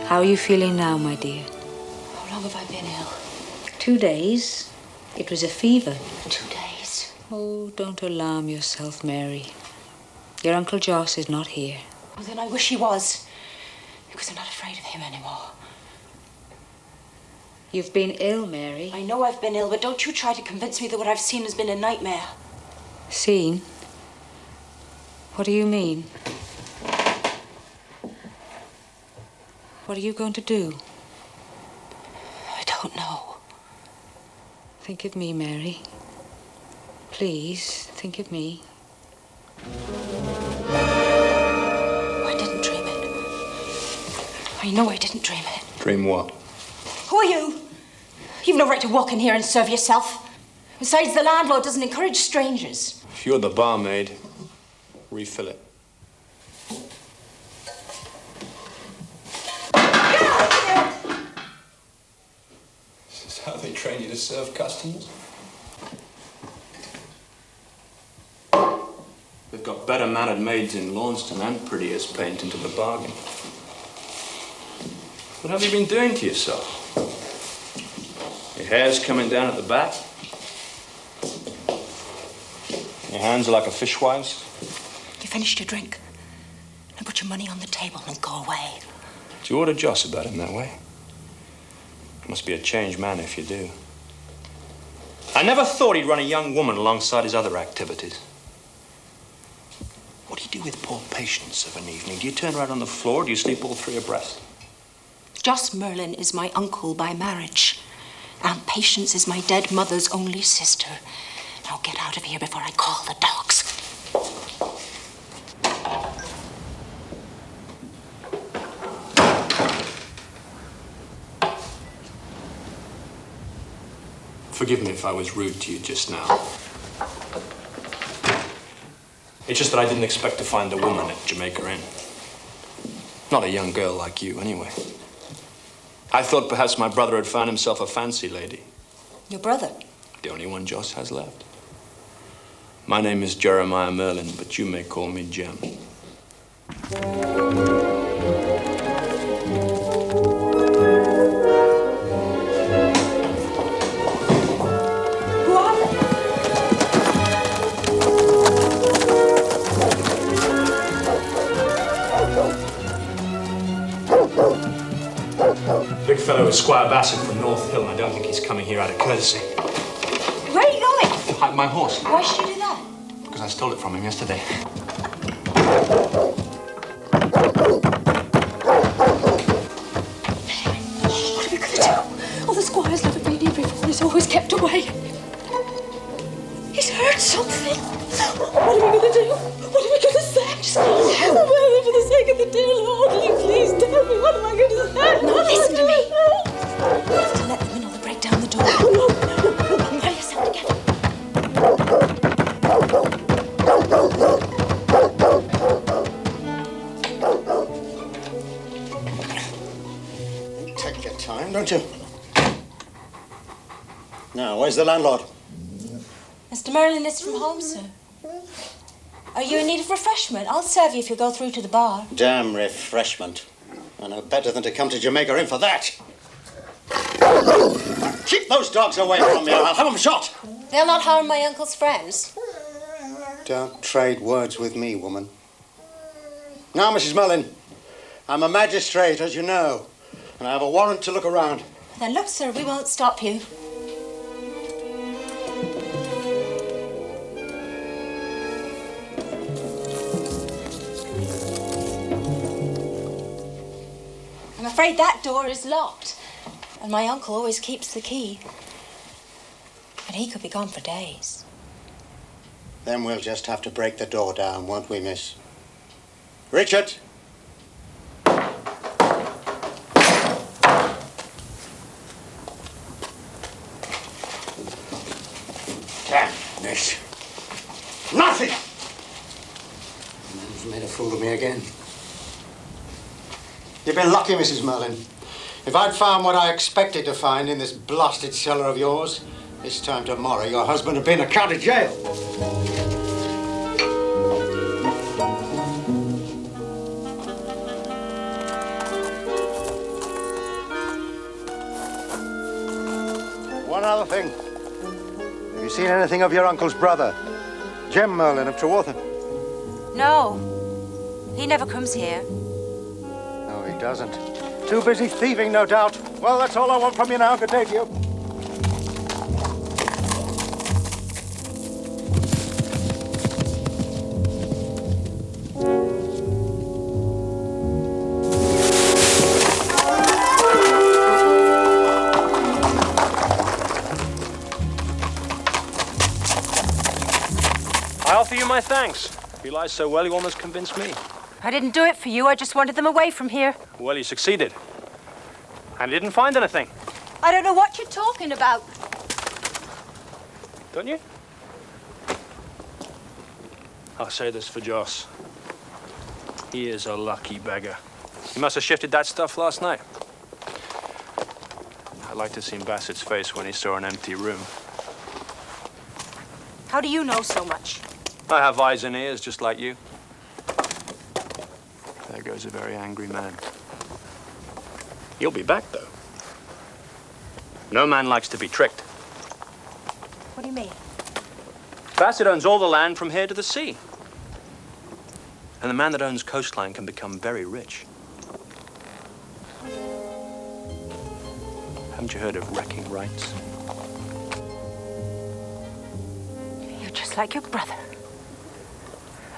How are you feeling now, my dear? How long have I been ill? 2 days. It was a fever. 2 days? Oh, don't alarm yourself, Mary. Your Uncle Joss is not here. Well, then I wish he was, because I'm not afraid of him anymore. You've been ill, Mary. I know I've been ill, but don't you try to convince me that what I've seen has been a nightmare. Seen? What do you mean? What are you going to do? I don't know. Think of me, Mary. Please, think of me. I didn't dream it. I know I didn't dream it. Dream what? Who are you? You've no right to walk in here and serve yourself. Besides, the landlord doesn't encourage strangers. If you're the barmaid, refill it. This is how they train you to serve customers? They've got better mannered maids in Launceston and prettier paint into the bargain. What have you been doing to yourself? Your hair's coming down at the back. Your hands are like a fishwife's. You finished your drink. Now put your money on the table and go away. Do you order Joss about him that way? Must be a changed man if you do. I never thought he'd run a young woman alongside his other activities. What do you do with poor Patience of an evening? Do you turn her out on the floor or do you sleep all three abreast? Joss Merlin is my uncle by marriage. Aunt Patience is my dead mother's only sister. Now get out of here before I call the dogs. Forgive me if I was rude to you just now. It's just that I didn't expect to find a woman at Jamaica Inn. Not a young girl like you, anyway. I thought perhaps my brother had found himself a fancy lady. Your brother? The only one Joss has left. My name is Jeremiah Merlin, but you may call me Jem. Big fellow is Squire Bassett from North Hill, and I don't think he's coming here out of courtesy. Where are you going? To hike my horse. Why should you do that? Because I stole it from him yesterday. listen to me. You have to let them in or they'll break down the door. Pull yourself together. Take your time, don't you? Now, where's the landlord? Mr. Merlin is from home, sir. Are you in need of refreshment? I'll serve you if you go through to the bar. Damn refreshment. I know better than to come to Jamaica in for that. Keep those dogs away from me, or I'll have them shot. They'll not harm my uncle's friends. Don't trade words with me, woman. Now, Mrs. Merlin, I'm a magistrate, as you know, and I have a warrant to look around. Then look, sir, we won't stop you. I'm afraid that door is locked, and my uncle always keeps the key. But he could be gone for days. Then we'll just have to break the door down, won't we, miss? Richard! Damn this. Nothing! The man's made a fool of me again. You've been lucky, Mrs. Merlin. If I'd found what I expected to find in this blasted cellar of yours, this time tomorrow your husband had been in a county jail. One other thing. Have you seen anything of your uncle's brother, Jem Merlin of Trewarthen? No, he never comes here. No, he doesn't. Too busy thieving, no doubt. Well, that's all I want from you now. Good day to you. I offer you my thanks. You lie so well, you almost convinced me. I didn't do it for you. I just wanted them away from here. Well, you succeeded. And you didn't find anything. I don't know what you're talking about. Don't you? I'll say this for Joss. He is a lucky beggar. He must have shifted that stuff last night. I'd like to have seen Bassett's face when he saw an empty room. How do you know so much? I have eyes and ears just like you. There goes a very angry man. He'll be back, though. No man likes to be tricked. What do you mean? Bassett owns all the land from here to the sea. And the man that owns coastline can become very rich. Haven't you heard of wrecking rights? You're just like your brother.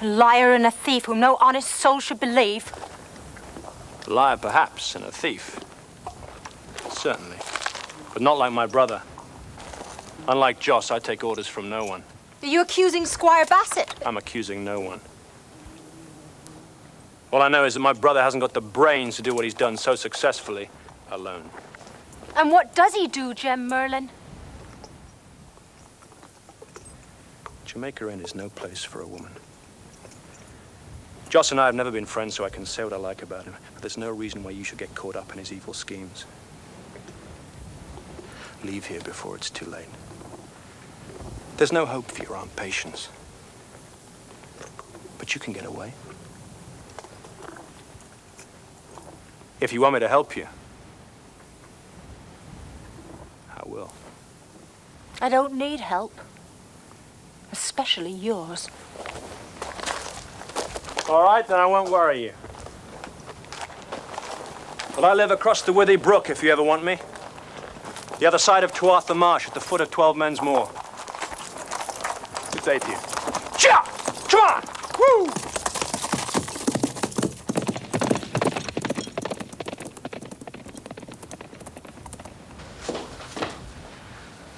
A liar and a thief whom no honest soul should believe. A liar, perhaps, and a thief. Certainly. But not like my brother. Unlike Joss, I take orders from no one. Are you accusing Squire Bassett? I'm accusing no one. All I know is that my brother hasn't got the brains to do what he's done so successfully alone. And what does he do, Jem Merlin? Jamaica Inn is no place for a woman. Joss and I have never been friends, so I can say what I like about him. But there's no reason why you should get caught up in his evil schemes. Leave here before it's too late. There's no hope for your Aunt Patience. But you can get away. If you want me to help you, I will. I don't need help. Especially yours. All right, then I won't worry you. But I live across the Withy Brook if you ever want me. The other side of Trewarthen Marsh at the foot of 12 Men's Moor. Good day to you. Chia! Come on! Woo!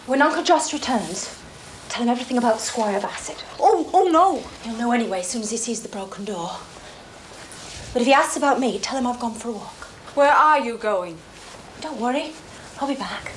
When Uncle Joss returns, tell him everything about Squire Bassett. Oh, no! He'll know anyway as soon as he sees the broken door. But if he asks about me, tell him I've gone for a walk. Where are you going? Don't worry. I'll be back.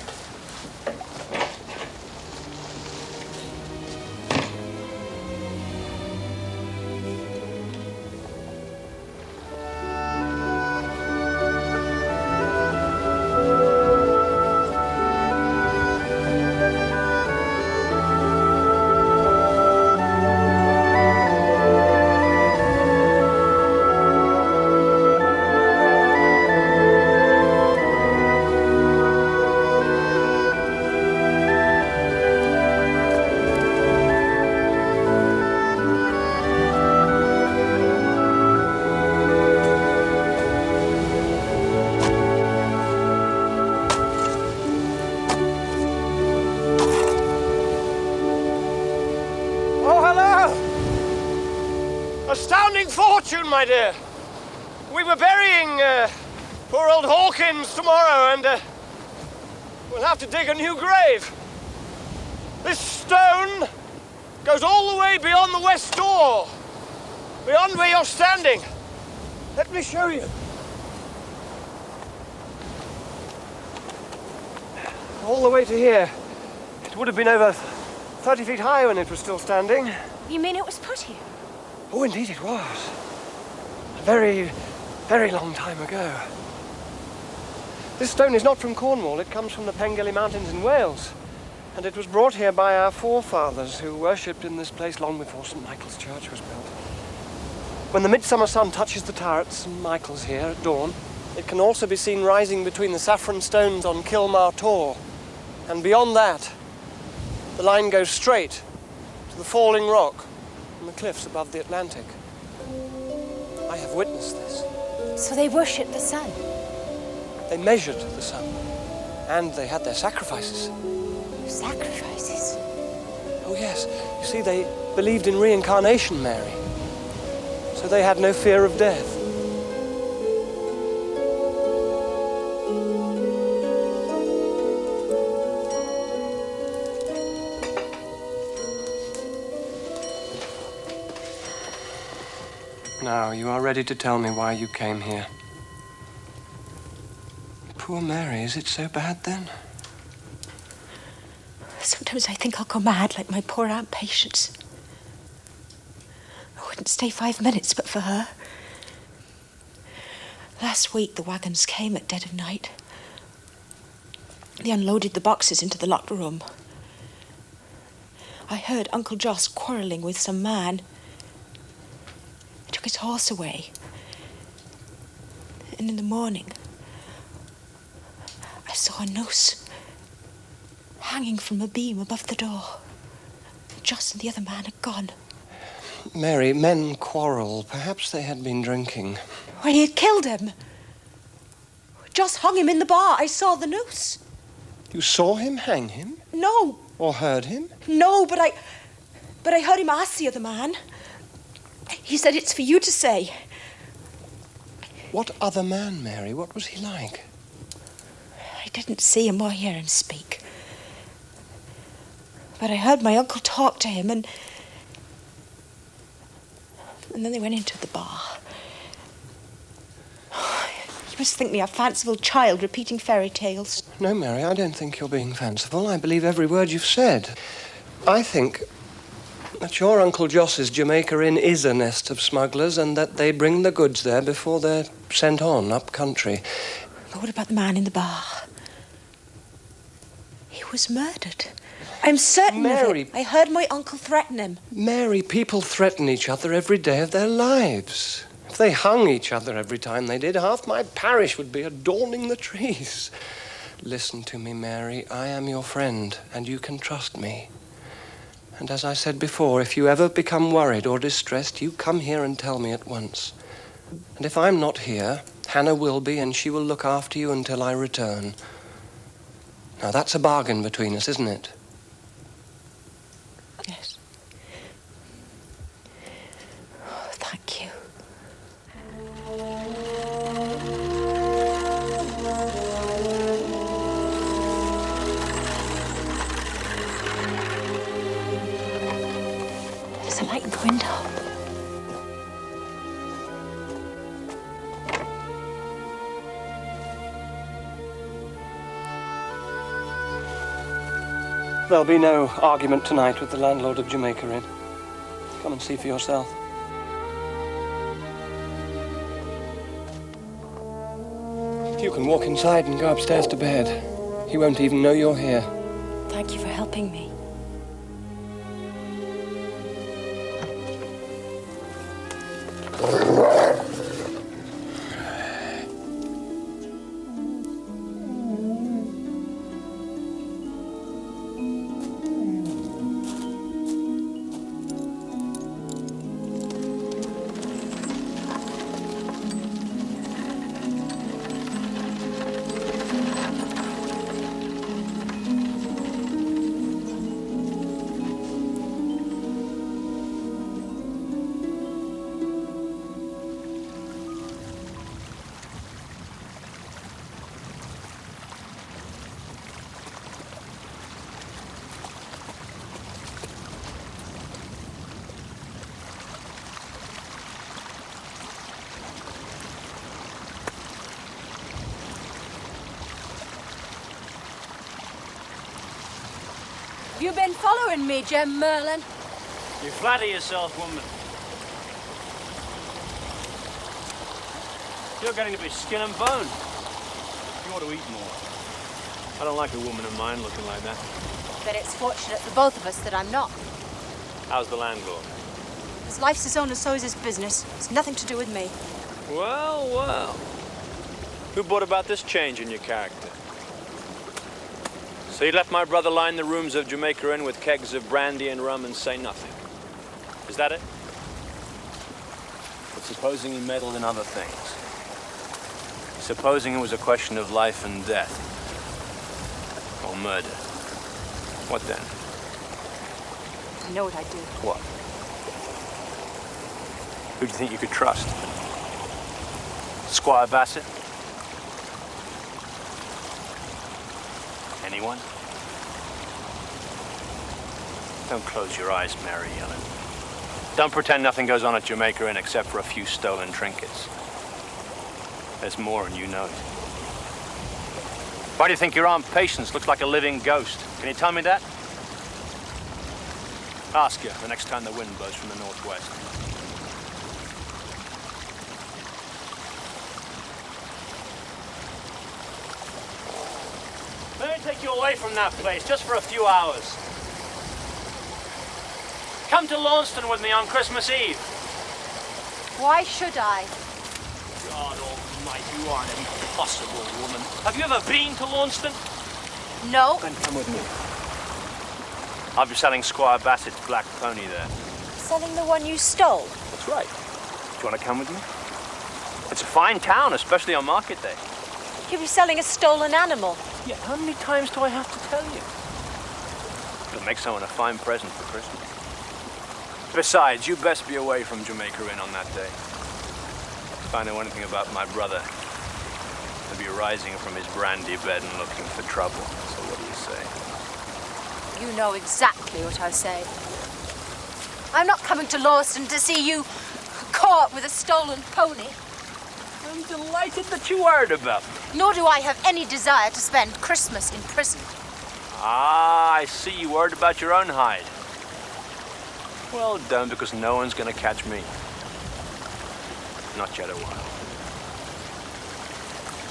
Astounding fortune, my dear. We were burying poor old Hawkins tomorrow, and we'll have to dig a new grave. This stone goes all the way beyond the west door, beyond where you're standing. Let me show you. All the way to here. It would have been over 30 feet high when it was still standing. You mean it was put here? Oh, indeed it was. A very, very long time ago. This stone is not from Cornwall. It comes from the Pengelly Mountains in Wales. And it was brought here by our forefathers who worshipped in this place long before St. Michael's Church was built. When the midsummer sun touches the tower at St. Michael's here at dawn, it can also be seen rising between the saffron stones on Kilmar Tor. And beyond that, the line goes straight to the falling rock on the cliffs above the Atlantic. I have witnessed this. So they worshipped the sun? They measured the sun, and they had their sacrifices. Sacrifices? Oh yes, you see, they believed in reincarnation, Mary. So they had no fear of death. Now, you are ready to tell me why you came here. Poor Mary, is it so bad then? Sometimes I think I'll go mad like my poor Aunt Patience. I wouldn't stay 5 minutes but for her. Last week the wagons came at dead of night. They unloaded the boxes into the locked room. I heard Uncle Joss quarrelling with some man. He took his horse away. And in the morning, I saw a noose hanging from a beam above the door. Joss and the other man had gone. Mary, men quarrel. Perhaps they had been drinking. Well, he had killed him. Joss hung him in the bar. I saw the noose. You saw him hang him? No. Or heard him? No, but I heard him ask the other man. He said it's for you to say. What other man, Mary? What was he like? I didn't see him or hear him speak. But I heard my uncle talk to him, and then they went into the bar. You must think me a fanciful child repeating fairy tales. No, Mary, I don't think you're being fanciful. I believe every word you've said. I think that your Uncle Joss's Jamaica Inn is a nest of smugglers, and that they bring the goods there before they're sent on up country. But what about the man in the bar? He was murdered. I'm certain Mary, of it. I heard my uncle threaten him. Mary, people threaten each other every day of their lives. If they hung each other every time they did, half my parish would be adorning the trees. Listen to me, Mary. I am your friend, and you can trust me. And as I said before, if you ever become worried or distressed, you come here and tell me at once. And if I'm not here, Hannah will be, and she will look after you until I return. Now, that's a bargain between us, isn't it? Yes. Oh, thank you. There's a light in the window. There'll be no argument tonight with the landlord of Jamaica Inn. Come and see for yourself. You can walk inside and go upstairs to bed. He won't even know you're here. Thank you for helping me. Have you been following me, Jem Merlin? You flatter yourself, woman. You're getting to be skin and bone. You ought to eat more. I don't like a woman of mine looking like that. But it's fortunate for both of us that I'm not. How's the landlord? His life's his own and so is his business. It's nothing to do with me. Well, well. Who brought about this change in your character? So you let my brother line the rooms of Jamaica Inn with kegs of brandy and rum and say nothing. Is that it? But supposing he meddled in other things. Supposing it was a question of life and death. Or murder. What then? I know what I'd do. What? Who do you think you could trust? Squire Bassett? Anyone? Don't close your eyes, Mary Ellen. Don't pretend nothing goes on at Jamaica Inn except for a few stolen trinkets. There's more and you know it. Why do you think your Aunt Patience looks like a living ghost? Can you tell me that? Ask her the next time the wind blows from the northwest. Let me take you away from that place, just for a few hours. Come to Launceston with me on Christmas Eve. Why should I? God almighty, you are an impossible woman. Have you ever been to Launceston? No. Then come with me. I'll be selling Squire Bassett's black pony there. Selling the one you stole? That's right. Do you want to come with me? It's a fine town, especially on market day. You'll be selling a stolen animal. Yeah, how many times do I have to tell you? It'll make someone a fine present for Christmas. Besides, you best be away from Jamaica Inn on that day. If I know anything about my brother, he'll be rising from his brandy bed and looking for trouble. So what do you say? You know exactly what I say. I'm not coming to Launceston to see you caught with a stolen pony. I'm delighted that you worried about me. Nor do I have any desire to spend Christmas in prison. Ah, I see you worried about your own hide. Well done, because no one's going to catch me. Not yet a while.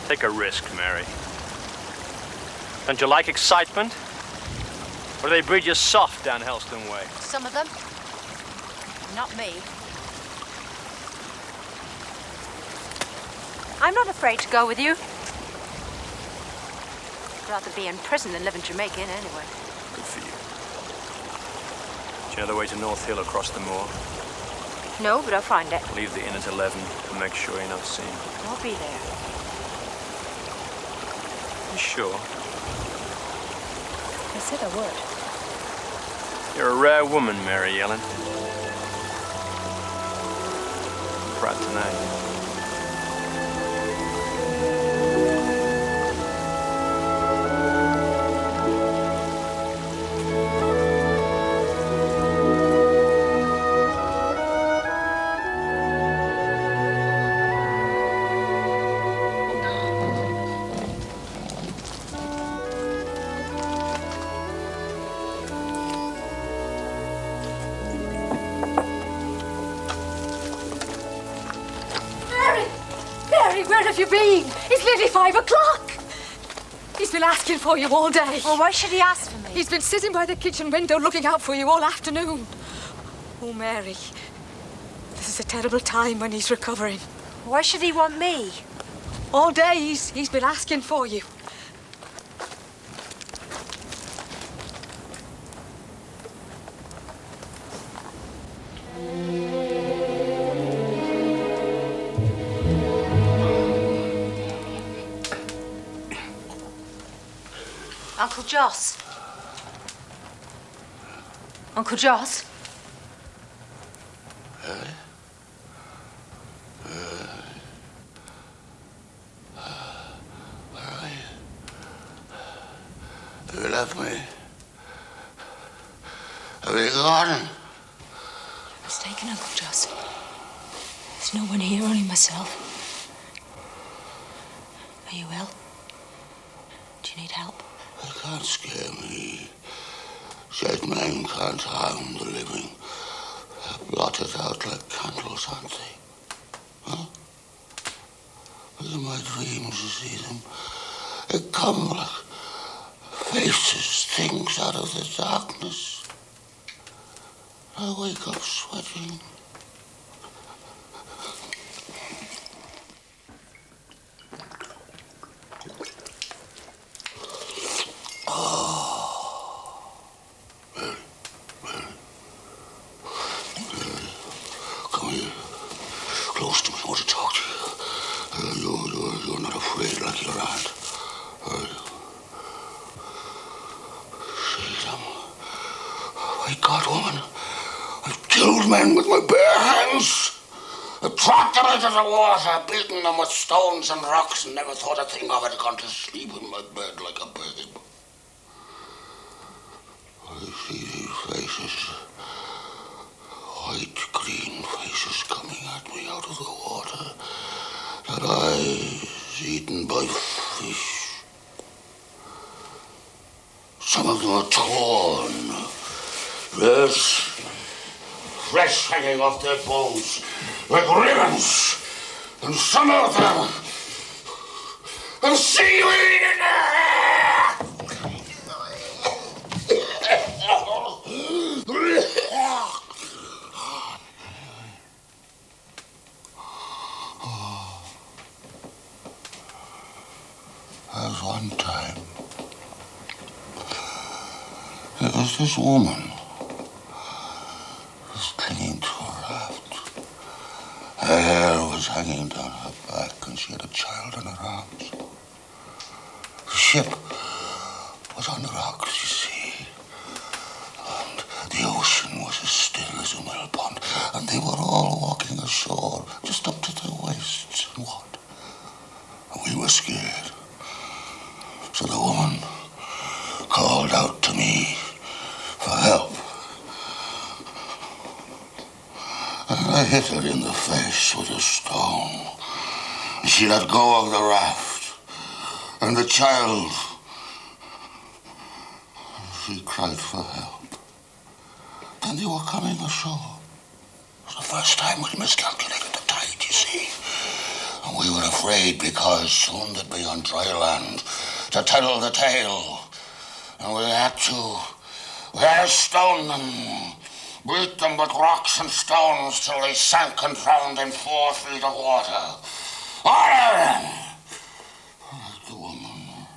Take a risk, Mary. Don't you like excitement? Or do they breed you soft down Helston Way? Some of them. Not me. I'm not afraid to go with you. I'd rather be in prison than live in Jamaica Inn anyway. Good for you. Do you know the way to North Hill across the moor? No, but I'll find it. Leave the inn at 11 and make sure you're not seen. I'll be there. You sure? I said I would. You're a rare woman, Mary Ellen. I'm proud to know you. have you been? It's nearly 5 o'clock. He's been asking for you all day. Well, why should he ask for me? He's been sitting by the kitchen window looking out for you all afternoon. Oh, Mary, this is a terrible time when he's recovering. Why should he want me? All day he's been asking for you. Uncle Joss. Uncle Joss? Where are you? Have you left me? Have you gone? I was taken, Uncle Joss. There's no one here, only myself. Are you ill? Do you need help? They can't scare me. Dead men can't harm the living. They're blotted out like candles, aren't they? Huh? But in my dreams, you see them. They come like faces, things out of the darkness. I wake up sweating. Come here. Close to me. I want to talk to you. You're not afraid like your aunt, are you? See them? My God, woman. I've killed men with my bare hands. I've tracked them into the water, beaten them with stones and rocks, and never thought a thing of it. Gone to sleep in my bed like a babe. I see these faces. White, green faces coming at me out of the water. Their eyes eaten by fish. Some of them are torn. Yes, flesh hanging off their bones like ribbons. And some of them are seaweed in their hair. There was one time, there was this woman who was clinging to a raft. Her hair was hanging down her back and she had a child in her arms. The ship was on the rocks, you see, and the ocean was as still as a mill pond, and they were all walking ashore just up to their waists in water. And we were scared. So the woman called out to me for help. And I hit her in the face with a stone. She let go of the raft. And the child, she cried for help. Then they were coming ashore. It was the first time we miscalculated the tide, you see. And we were afraid because soon they'd be on dry land to tell the tale. And we had to stone them, beat them with rocks and stones till they sank and drowned in 4 feet of water. All of them! Like the woman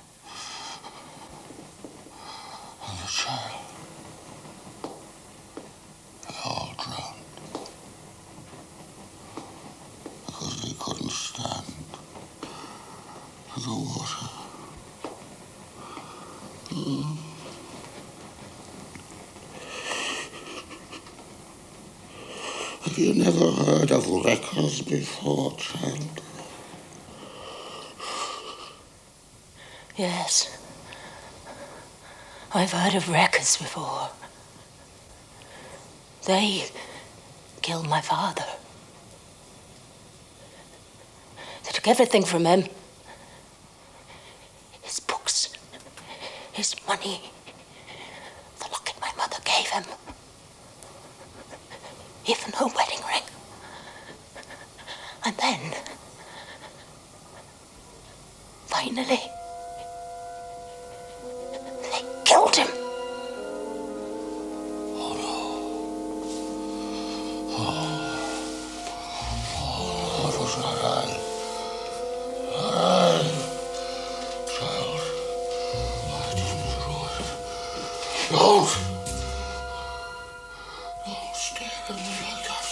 and the child. They all drowned because they couldn't stand the water. Have you never heard of wreckers before, child? Yes. I've heard of wreckers before. They killed my father. They took everything from him. His books, his money, the locket my mother gave him. Even her wedding ring. And then Finally. They killed him. Oh, no. Oh, it was not I. Not I. Child, I didn't do it. Don't stare at me like that.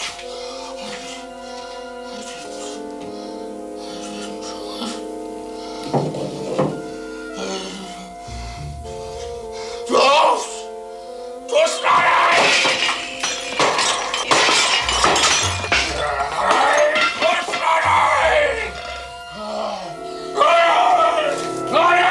I didn't do it. Don't! Just not I! Just not I! Not I!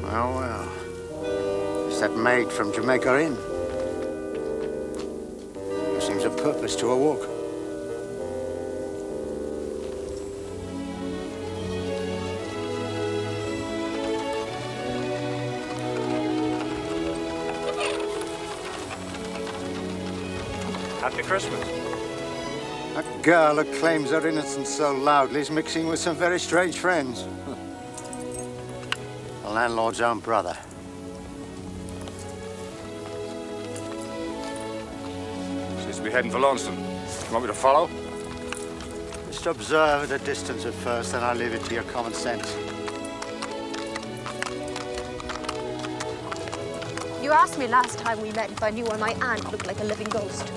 Well, well. Is that maid from Jamaica in? There seems a purpose to her walk. Happy Christmas. That girl who claims her innocence so loudly is mixing with some very strange friends. The landlord's own brother. Seems to be heading for Launceston. Want me to follow? Just observe at a distance at first, then I'll leave it to your common sense. You asked me last time we met if I knew why my aunt looked like a living ghost.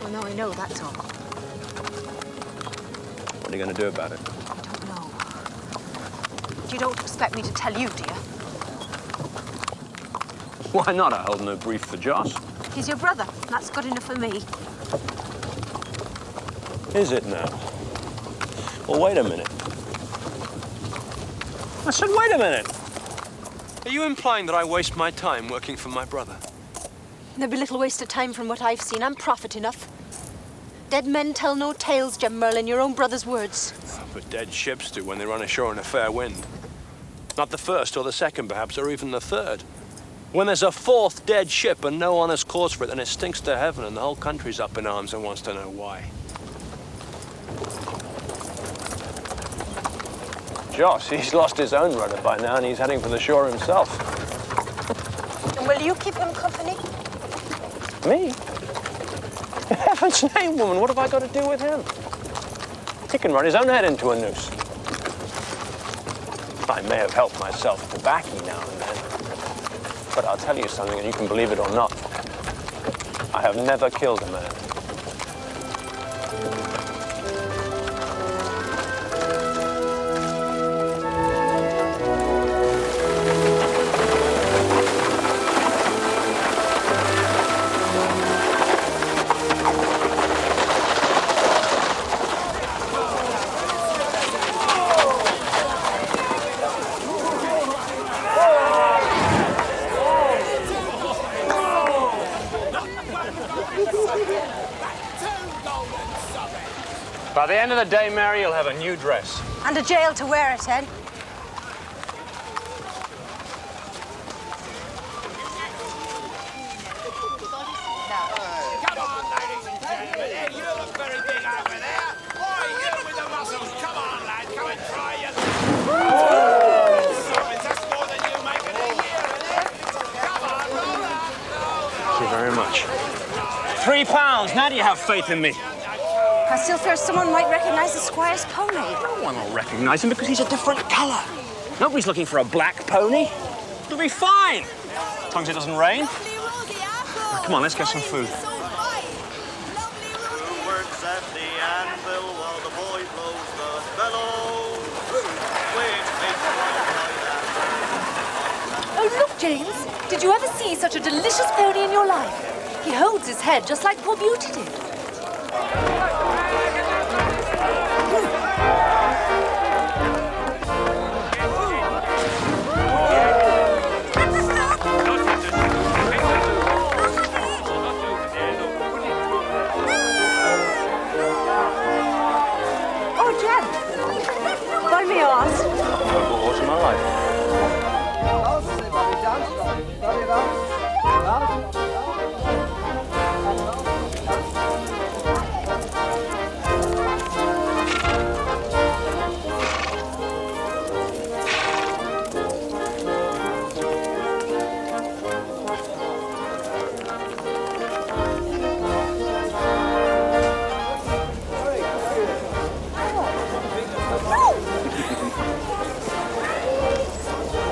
Well, now I know, that's all. What are you going to do about it? I don't know. You don't expect me to tell you, do you? Why not? I hold no brief for Joss. He's your brother. That's good enough for me. Is it now? Well, wait a minute. I said, wait a minute. Are you implying that I waste my time working for my brother? There'd be little waste of time from what I've seen. I'm prophet enough. Dead men tell no tales, Jem Merlin, your own brother's words. But dead ships do when they run ashore in a fair wind. Not the first or the second, perhaps, or even the third. When there's a fourth dead ship and no honest cause for it, then it stinks to heaven and the whole country's up in arms and wants to know why. Joss, he's lost his own rudder by now and he's heading for the shore himself. And will you keep him company? Me? In heaven's name, woman, what have I got to do with him? He can run his own head into a noose. I may have helped myself to baccy now and then. But I'll tell you something, and you can believe it or not. I have never killed a man. By the end of the day, Mary, you'll have a new dress. And a jail to wear it, Ed. Come on, ladies and gentlemen. Hey, you look very big over there. Oi, you with the muscles. Come on, lad. Come and try your... That's more than you make in a year, isn't it? Come on, roll out. Thank you very much. £3. Now do you have faith in me? I still fear someone might recognize the Squire's pony. No one will recognize him because he's a different color. Nobody's looking for a black pony. It'll be fine. As long as it doesn't rain. Come on, let's get some food. Who works at the anvil while the boy blows the bellows? Oh, look, James. Did you ever see such a delicious pony in your life? He holds his head just like poor Beauty did. me horse. I've never bought a horse in my life.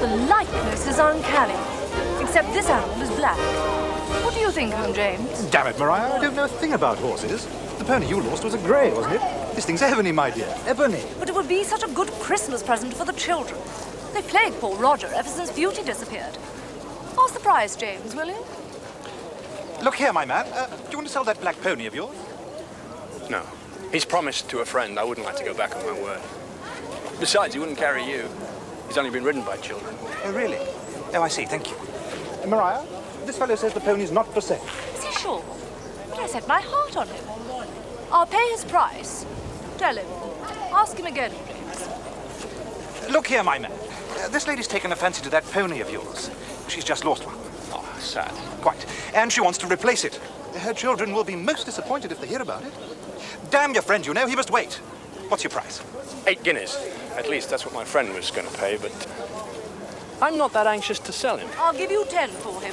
The likeness is uncanny. Except this animal is black. What do you think of him, James? Damn it, Mariah, I don't know a thing about horses. The pony you lost was a grey, wasn't it? This thing's ebony, my dear. Ebony. But it would be such a good Christmas present for the children. They plagued poor Roger ever since Beauty disappeared. What's the price, James, will you? Look here, my man. Do you want to sell that black pony of yours? No. He's promised to a friend. I wouldn't like to go back on my word. Besides, he wouldn't carry you. He's only been ridden by children. Oh, really? Oh, I see. Thank you. Mariah, this fellow says the pony's not for sale. Is he sure? But I set my heart on him. I'll pay his price. Tell him. Ask him again, James. Look here, my man. This lady's taken a fancy to that pony of yours. She's just lost one. Oh, sad. Quite. And she wants to replace it. Her children will be most disappointed if they hear about it. Damn your friend, you know. He must wait. What's your price? 8 guineas. At least that's what my friend was going to pay, but I'm not that anxious to sell him. I'll give you 10 for him.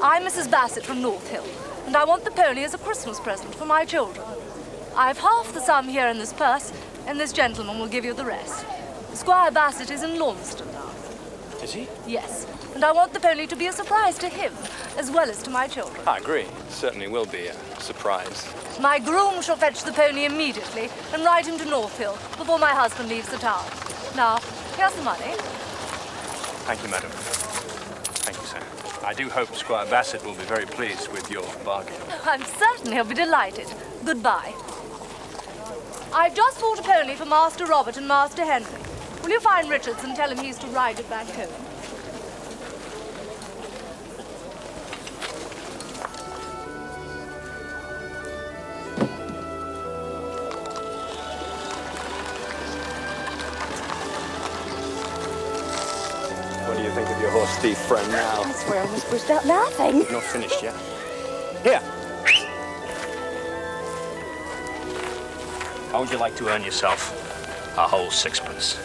I'm Mrs. Bassett from North Hill, and I want the pony as a Christmas present for my children. I've half the sum here in this purse, and this gentleman will give you the rest. Squire Bassett is in Launceston now. Is he? Yes, and I want the pony to be a surprise to him, as well as to my children. I agree. It certainly will be a surprise. My groom shall fetch the pony immediately and ride him to North Hill before my husband leaves the town. Now, here's the money. Thank you, madam. Thank you, sir. I do hope Squire Bassett will be very pleased with your bargain. I'm certain he'll be delighted. Goodbye. I've just bought a pony for Master Robert and Master Henry. Will you find Richards and tell him he's to ride it back home? What do you think of your horse thief friend now? I swear I almost burst out laughing. Not finished yet. Here. How would you like to earn yourself a whole sixpence?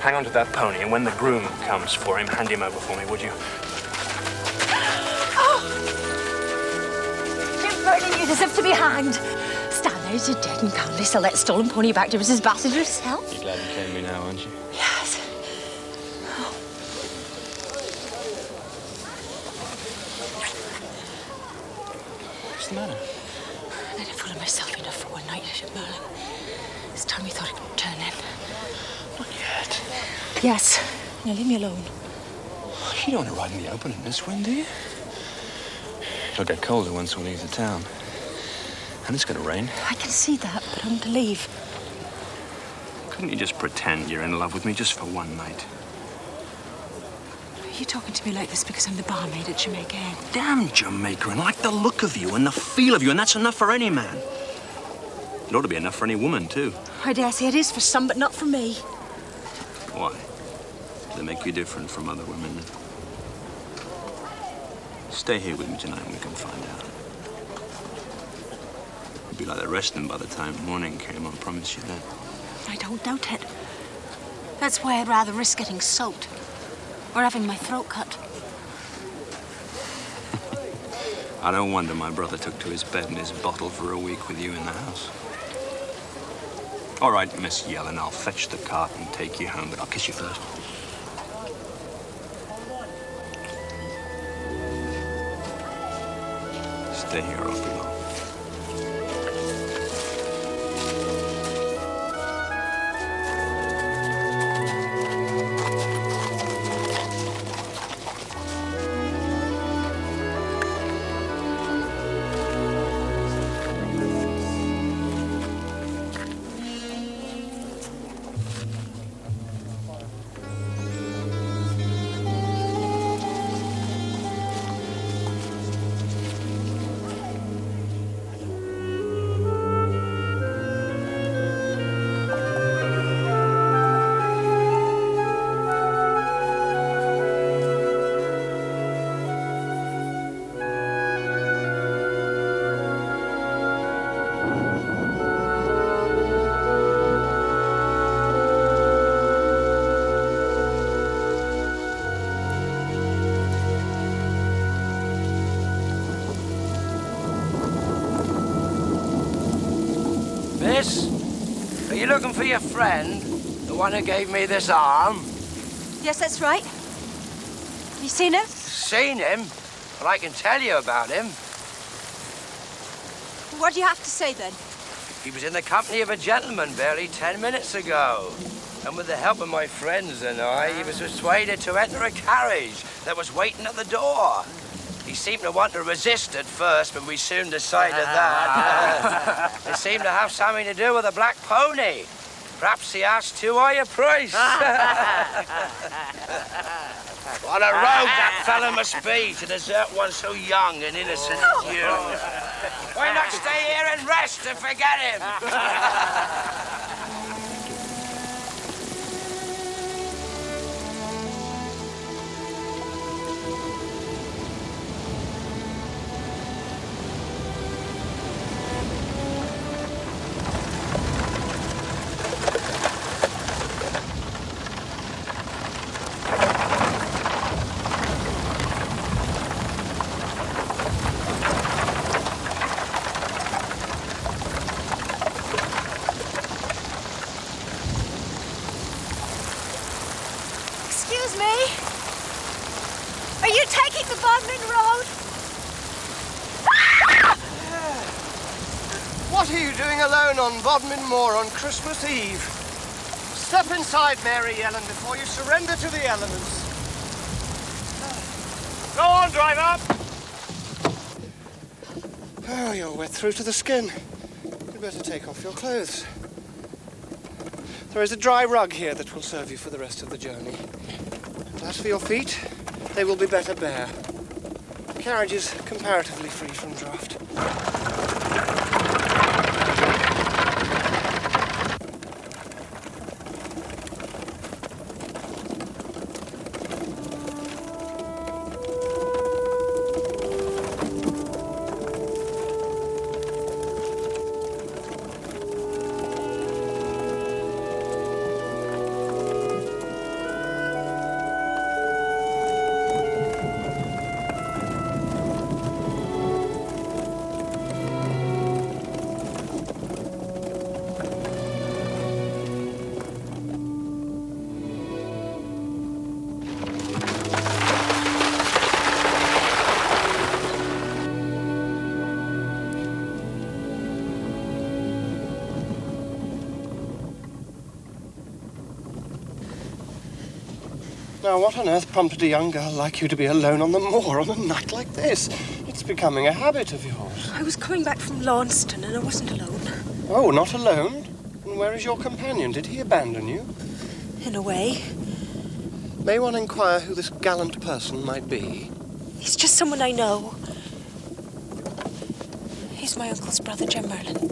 Hang on to that pony, and when the groom comes for him, hand him over for me, would you? Jim Vernon, you deserve to be hanged. Stand there as you're dead and calmly sell that stolen pony back to Mrs. Bassett herself. You're glad you came to me now, aren't you? Yes. What's the matter? I didn't fool myself enough for one night, Bishop Merlin. It's time you thought I could turn in. Not yet. Yes. Now leave me alone. You don't want to ride in the open in this wind, do you? It'll get colder once we leave the town. And it's going to rain. I can see that, but I want to leave. Couldn't you just pretend you're in love with me just for one night? Are you talking to me like this because I'm the barmaid at Jamaica Inn? Damn Jamaica, and like the look of you and the feel of you, and that's enough for any man. It ought to be enough for any woman, too. I dare say it is for some, but not for me. Why? Do they make you different from other women? Stay here with me tonight and we can find out. You'd be like the rest of them by the time morning came, I promise you that. I don't doubt it. That's why I'd rather risk getting soaked or having my throat cut. I don't wonder my brother took to his bed and his bottle for a week with you in the house. All right, Miss Yellen, I'll fetch the cart and take you home, but I'll kiss you first. Stay here, I'll be long. Are you looking for your friend? The one who gave me this arm? Yes, that's right. Have you seen him? Seen him? Well, I can tell you about him. What do you have to say, then? He was in the company of a gentleman barely 10 minutes ago. And with the help of my friends and I, he was persuaded to enter a carriage that was waiting at the door. He seemed to want to resist at first, but we soon decided that. It seemed to have something to do with a black pony. Perhaps he asked too high a price. What a rogue that fellow must be to desert one so young and innocent as you. Why not stay here and rest and forget him? Excuse me? Are you taking the Bodmin Road? What are you doing alone on Bodmin Moor on Christmas Eve? Step inside, Mary Ellen, before you surrender to the elements. Go on, driver! Oh, you're wet through to the skin. You'd better take off your clothes. There is a dry rug here that will serve you for the rest of the journey. And as for your feet, they will be better bare. The carriage is comparatively free from draught. Now, what on earth prompted a young girl like you to be alone on the moor on a night like this? It's becoming a habit of yours. I was coming back from Launceston and I wasn't alone. Oh, not alone? And where is your companion? Did he abandon you? In a way. May one inquire who this gallant person might be? He's just someone I know. He's my uncle's brother, Jem Merlin.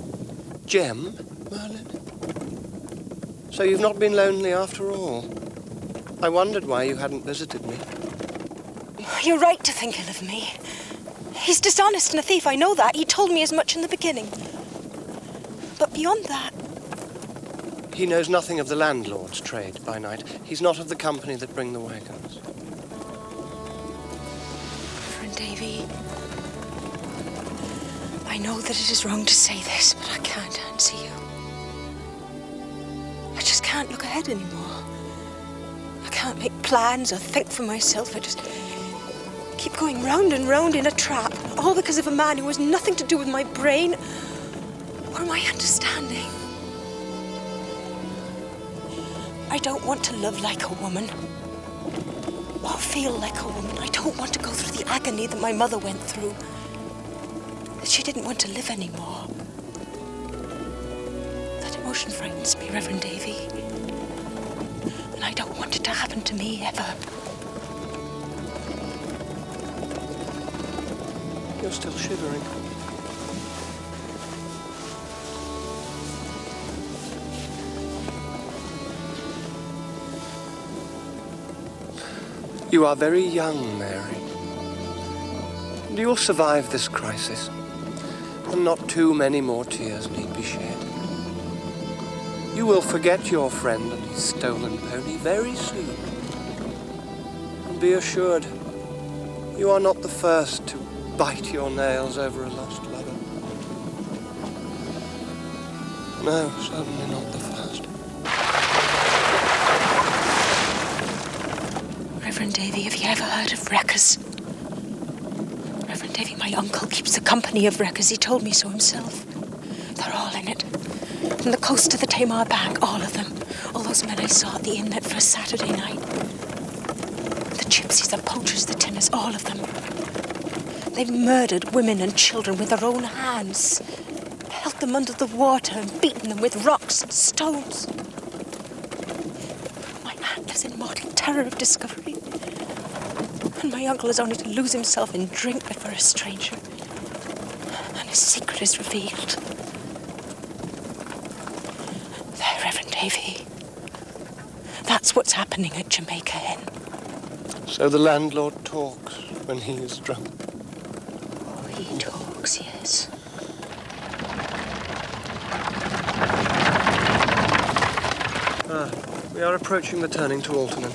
Jem Merlin? So you've not been lonely after all? I wondered why you hadn't visited me. You're right to think ill of me. He's dishonest and a thief, I know that. He told me as much in the beginning. But beyond that... He knows nothing of the landlord's trade by night. He's not of the company that bring the wagons. Reverend Davy, I know that it is wrong to say this, but I can't answer you. I just can't look ahead anymore. I can't make plans or think for myself. I just keep going round and round in a trap, all because of a man who has nothing to do with my brain or my understanding. I don't want to love like a woman or feel like a woman. I don't want to go through the agony that my mother went through, that she didn't want to live anymore. That emotion frightens me, Reverend Davy. And I don't want it to happen to me ever. You're still shivering. You are very young, Mary. And you will survive this crisis. And not too many more tears need be shed. You will forget your friend and his stolen pony very soon. And be assured, you are not the first to bite your nails over a lost lover. No, certainly not the first. Reverend Davy, have you ever heard of wreckers? Reverend Davy, my uncle, keeps a company of wreckers. He told me so himself. They're all in it. From the coast to the Tamar Bank, all of them. All those men I saw at the inlet for a Saturday night. The gypsies, the poachers, the tinners, all of them. They've murdered women and children with their own hands. Held them under the water and beaten them with rocks and stones. My aunt lives in mortal terror of discovery. And my uncle is only to lose himself in drink before a stranger. And his secret is revealed. There, Reverend Davy. That's what's happening at Jamaica Inn. So the landlord talks when he is drunk. Oh, he talks, yes. We are approaching the turning to Altonan.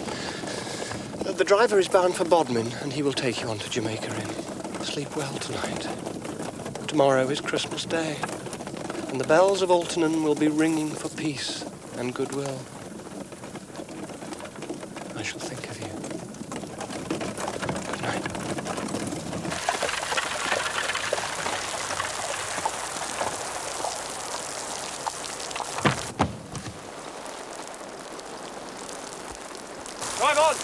The driver is bound for Bodmin, and he will take you on to Jamaica Inn. Sleep well tonight. Tomorrow is Christmas Day, and the bells of Altonan will be ringing for peace and goodwill. I shall think of you. Good night. Drive on!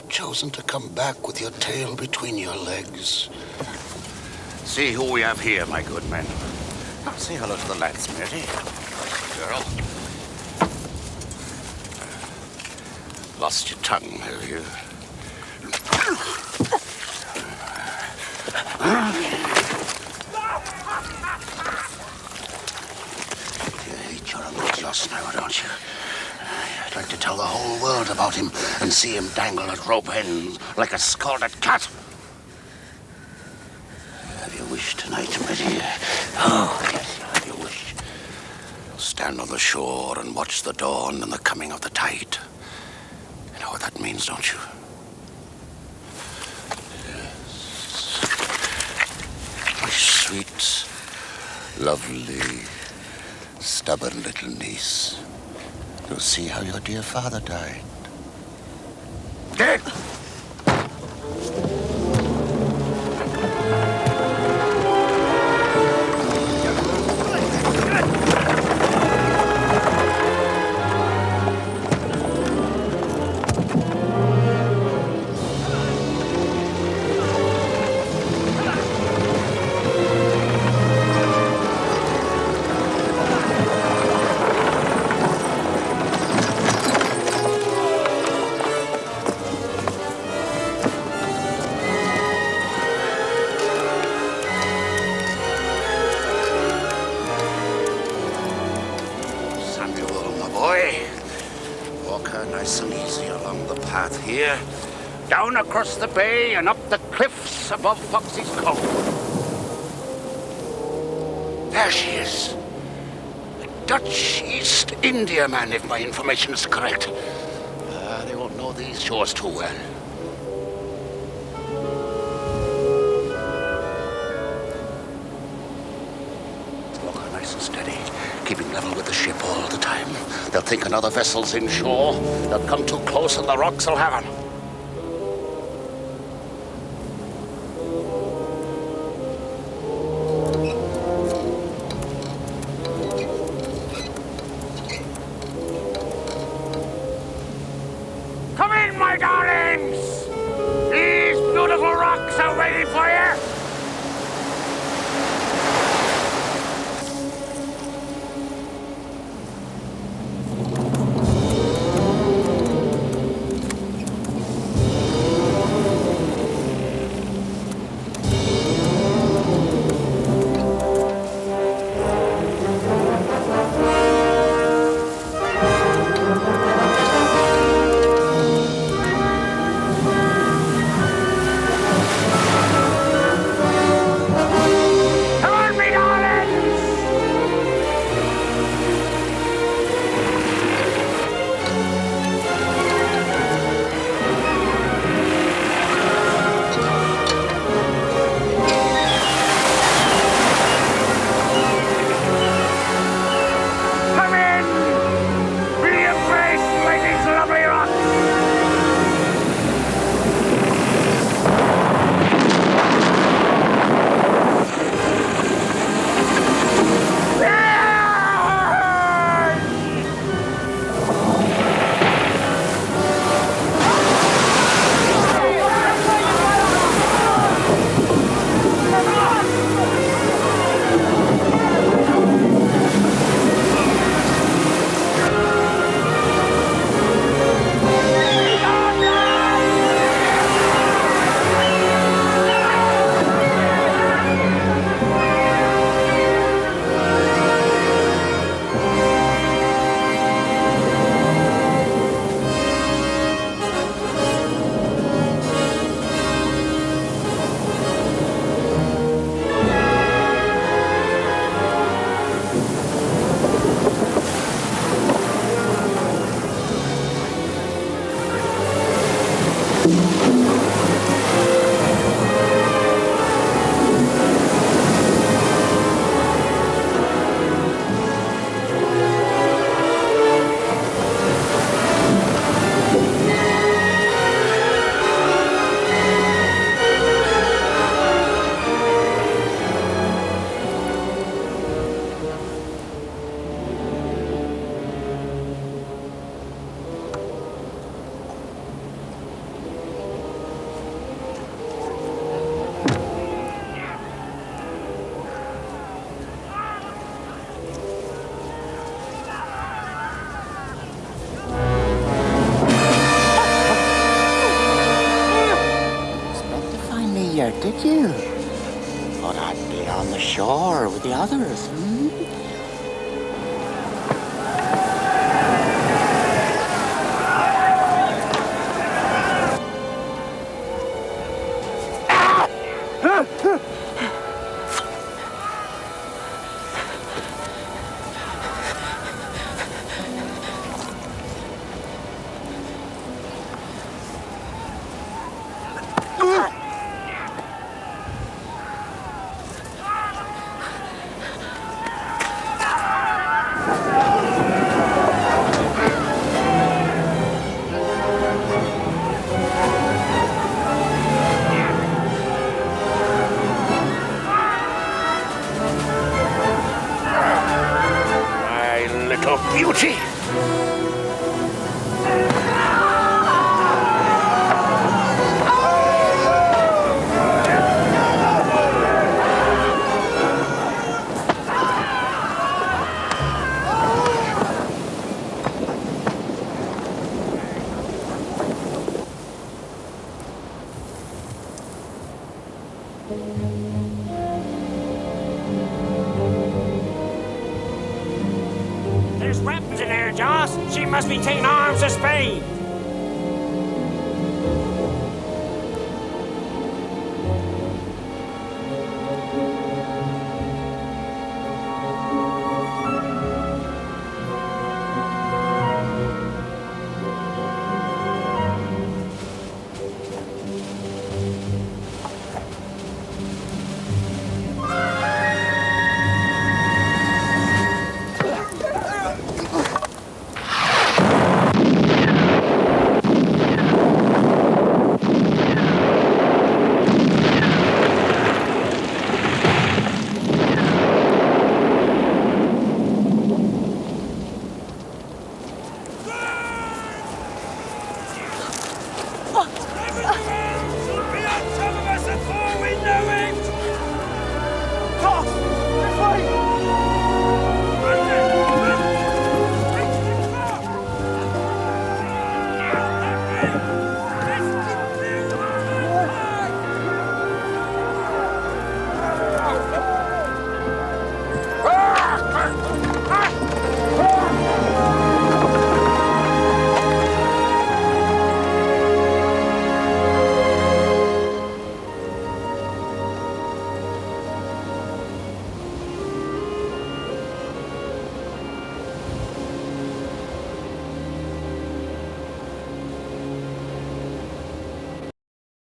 Chosen to come back with your tail between your legs. See who we have here, my good men. Say hello to the lads, Mary. Girl. Lost your tongue, have you? You hate your Uncle Joss now, don't you? I'd like to tell the whole world about him and see him dangle at rope ends like a scalded cat. Have your wish tonight, Betty? Oh, yes, have your wish. Stand on the shore and watch the dawn and the coming of the tide. You know what that means, don't you? Yes. My sweet, lovely, stubborn little niece. You'll see how your dear father died. Dead! Down across the bay and up the cliffs above Foxy's Cove. There she is. A Dutch East Indiaman, if my information is correct. They won't know these shores too well. Walk her nice and steady, keeping level with the ship all the time. They'll think another vessel's inshore. They'll come too close and the rocks will have 'em. scared, did you? Thought I'd be on the shore with the others, beauty! There's weapons in there, Joss. She must be taking arms of Spain.